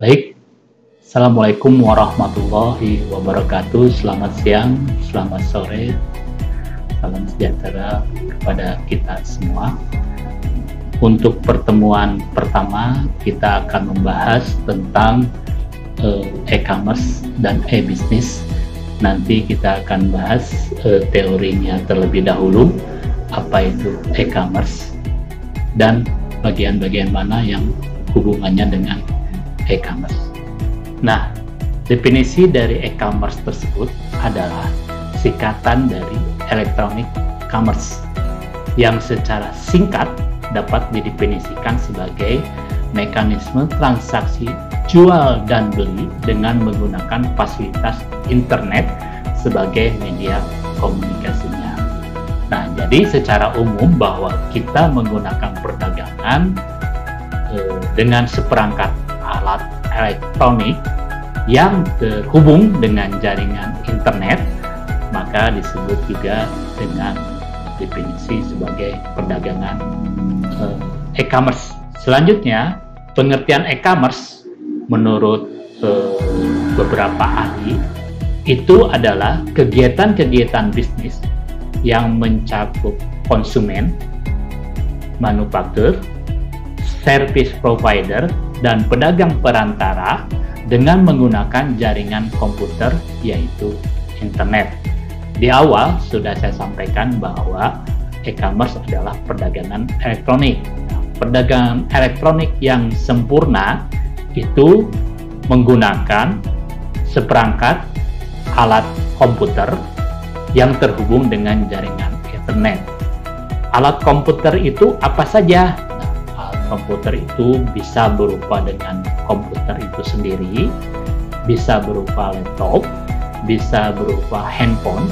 Baik, Assalamualaikum warahmatullahi wabarakatuh. Selamat siang, selamat sore, salam sejahtera kepada kita semua. Untuk pertemuan pertama, kita akan membahas tentang e-commerce dan e-business. Nanti kita akan bahas teorinya terlebih dahulu, apa itu e-commerce dan bagian-bagian mana yang hubungannya dengan e-commerce. Nah, definisi dari e-commerce tersebut adalah singkatan dari electronic commerce yang secara singkat dapat didefinisikan sebagai mekanisme transaksi jual dan beli dengan menggunakan fasilitas internet sebagai media komunikasinya. Nah, jadi secara umum bahwa kita menggunakan perdagangan dengan seperangkat alat elektronik yang terhubung dengan jaringan internet, maka disebut juga dengan definisi sebagai perdagangan e-commerce. Selanjutnya, pengertian e-commerce menurut beberapa ahli itu adalah kegiatan-kegiatan bisnis yang mencakup konsumen, manufaktur, service provider, dan pedagang perantara dengan menggunakan jaringan komputer yaitu internet. Di awal sudah saya sampaikan bahwa e-commerce adalah perdagangan elektronik. Perdagangan elektronik yang sempurna itu menggunakan seperangkat alat komputer yang terhubung dengan jaringan internet. Alat komputer itu apa saja? Komputer itu bisa berupa dengan komputer itu sendiri, bisa berupa laptop, bisa berupa handphone,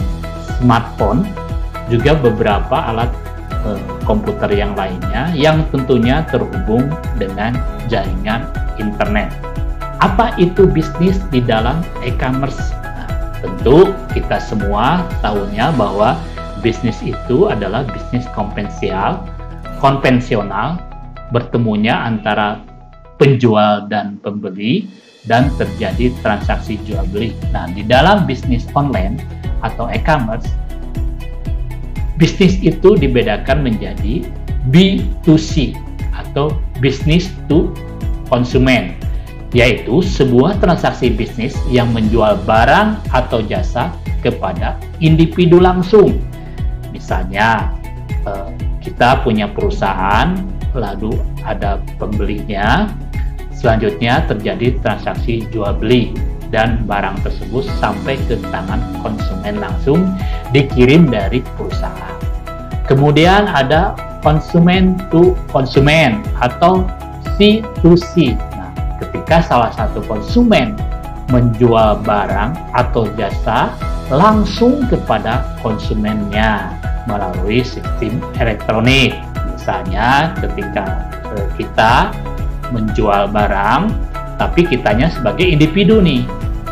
smartphone, juga beberapa alat komputer yang lainnya yang tentunya terhubung dengan jaringan internet. Apa itu bisnis di dalam e-commerce? Nah, tentu kita semua tahunya bahwa bisnis itu adalah bisnis konvensional, bertemunya antara penjual dan pembeli dan terjadi transaksi jual beli. Nah, di dalam bisnis online atau e-commerce, bisnis itu dibedakan menjadi B2C atau business to konsumen, yaitu sebuah transaksi bisnis yang menjual barang atau jasa kepada individu langsung. Misalnya, kita punya perusahaan, lalu ada pembelinya, selanjutnya terjadi transaksi jual beli dan barang tersebut sampai ke tangan konsumen langsung dikirim dari perusahaan. Kemudian ada konsumen to konsumen atau C2C. Nah, ketika salah satu konsumen menjual barang atau jasa langsung kepada konsumennya melalui sistem elektronik. Misalnya ketika kita menjual barang, tapi kitanya sebagai individu nih,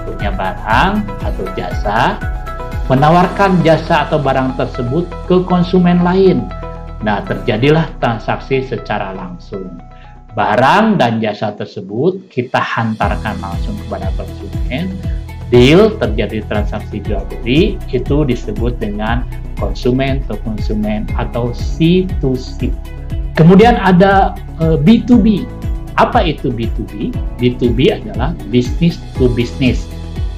punya barang atau jasa, menawarkan jasa atau barang tersebut ke konsumen lain. Nah, terjadilah transaksi secara langsung. Barang dan jasa tersebut kita hantarkan langsung kepada konsumen. Deal, terjadi transaksi jual beli, itu disebut dengan konsumen to konsumen atau C2C. Kemudian ada B2B. Apa itu B2B? B2B adalah business to business.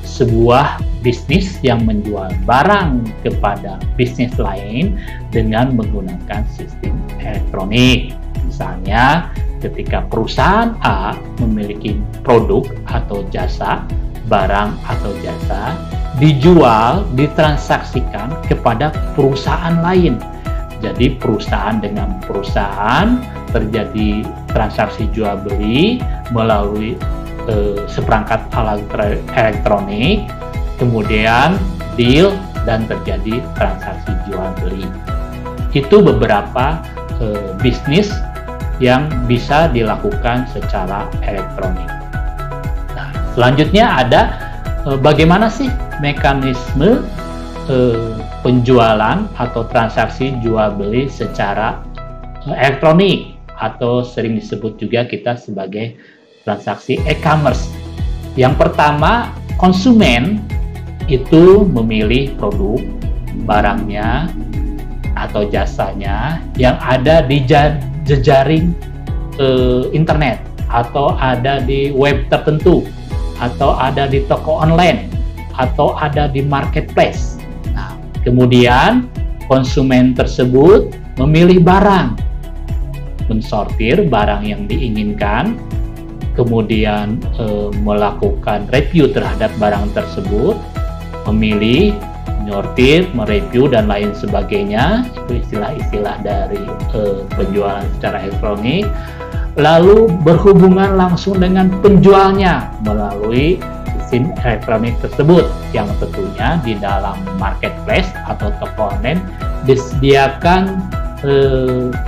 Sebuah bisnis yang menjual barang kepada bisnis lain dengan menggunakan sistem elektronik. Misalnya, ketika perusahaan A memiliki produk atau jasa, barang atau jasa, dijual, ditransaksikan kepada perusahaan lain. Jadi perusahaan dengan perusahaan terjadi transaksi jual beli melalui seperangkat alat elektronik, kemudian deal dan terjadi transaksi jual beli. Itu beberapa bisnis yang bisa dilakukan secara elektronik. Nah, selanjutnya ada bagaimana sih mekanisme penjualan atau transaksi jual beli secara elektronik, atau sering disebut juga kita sebagai transaksi e-commerce. Yang pertama, konsumen itu memilih produk, barangnya, atau jasanya yang ada di jejaring internet, atau ada di web tertentu, atau ada di toko online, atau ada di marketplace. Nah, kemudian konsumen tersebut memilih barang, mensortir barang yang diinginkan, kemudian melakukan review terhadap barang tersebut, memilih, menyortir, mereview, dan lain sebagainya. Itu istilah-istilah dari penjualan secara elektronik. Lalu berhubungan langsung dengan penjualnya melalui sistem elektronik tersebut, yang tentunya di dalam marketplace atau toko online disediakan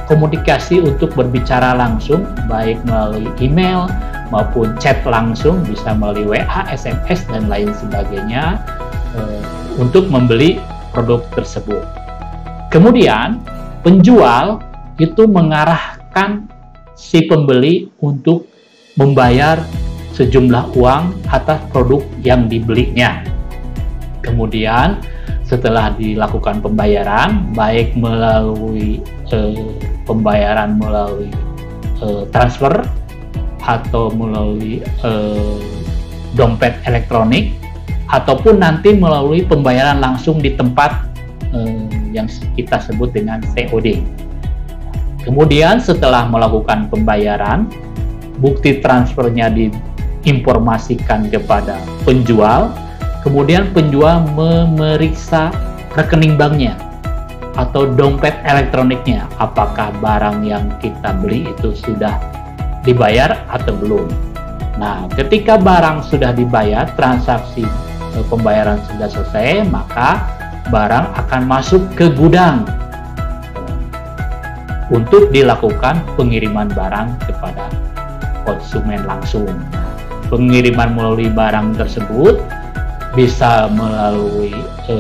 komunikasi untuk berbicara langsung, baik melalui email maupun chat langsung, bisa melalui WA, SMS, dan lain sebagainya, untuk membeli produk tersebut. Kemudian penjual itu mengarahkan si pembeli untuk membayar sejumlah uang atas produk yang dibelinya. Kemudian setelah dilakukan pembayaran, baik melalui pembayaran melalui transfer atau melalui dompet elektronik, ataupun nanti melalui pembayaran langsung di tempat yang kita sebut dengan COD. Kemudian setelah melakukan pembayaran, bukti transfernya diinformasikan kepada penjual, kemudian penjual memeriksa rekening banknya atau dompet elektroniknya, apakah barang yang kita beli itu sudah dibayar atau belum. Nah, ketika barang sudah dibayar, transaksi pembayaran sudah selesai, maka barang akan masuk ke gudang untuk dilakukan pengiriman barang kepada konsumen langsung. Pengiriman melalui barang tersebut bisa melalui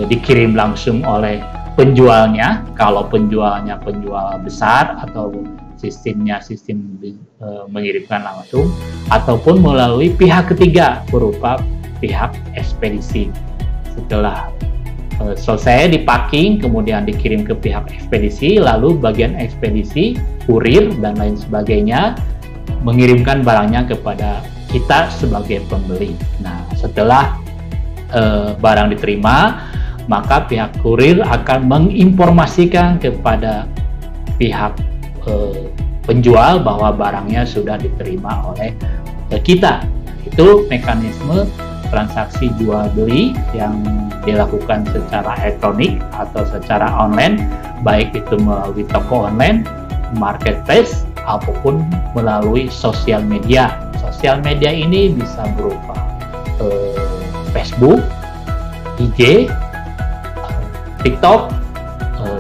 dikirim langsung oleh penjualnya, kalau penjualnya penjual besar, atau sistem mengirimkan langsung, ataupun melalui pihak ketiga berupa pihak ekspedisi. Setelah selesai dipacking, kemudian dikirim ke pihak ekspedisi, lalu bagian ekspedisi, kurir, dan lain sebagainya mengirimkan barangnya kepada kita sebagai pembeli. Nah, setelah barang diterima, maka pihak kurir akan menginformasikan kepada pihak penjual bahwa barangnya sudah diterima oleh kita. Itu mekanisme transaksi jual beli yang dilakukan secara elektronik atau secara online, baik itu melalui toko online, marketplace, ataupun melalui sosial media. Sosial media ini bisa berupa Facebook, IG, TikTok,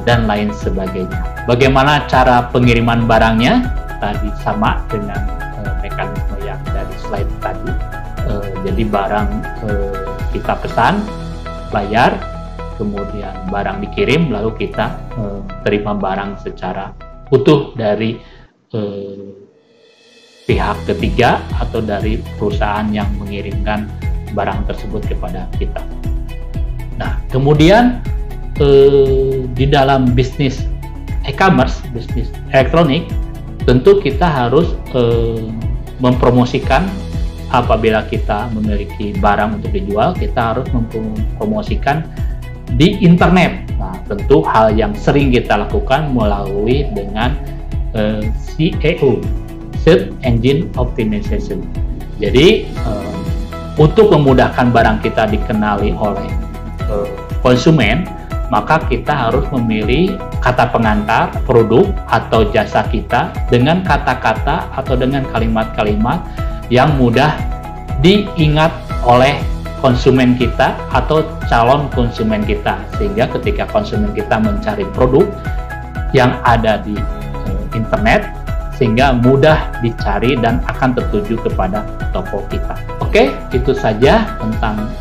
dan lain sebagainya. Bagaimana cara pengiriman barangnya? Tadi sama dengan mekanisme yang dari slide tadi. Jadi barang kita pesan, bayar, kemudian barang dikirim, lalu kita terima barang secara utuh dari pihak ketiga atau dari perusahaan yang mengirimkan barang tersebut kepada kita. Nah, kemudian di dalam bisnis e-commerce, bisnis elektronik, tentu kita harus mempromosikan. Apabila kita memiliki barang untuk dijual, kita harus mempromosikan di internet. Nah, tentu hal yang sering kita lakukan melalui dengan SEO, Search Engine Optimization. Jadi untuk memudahkan barang kita dikenali oleh konsumen, maka kita harus memilih kata pengantar produk atau jasa kita dengan kata-kata atau dengan kalimat-kalimat yang mudah diingat oleh konsumen kita atau calon konsumen kita, sehingga ketika konsumen kita mencari produk yang ada di internet, sehingga mudah dicari dan akan tertuju kepada toko kita. Oke, itu saja tentang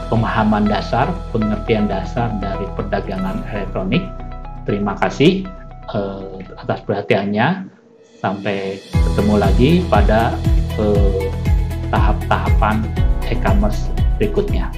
pemahaman dasar, pengertian dasar dari perdagangan elektronik. Terima kasih atas perhatiannya. Sampai ketemu lagi pada tahap-tahapan e-commerce berikutnya.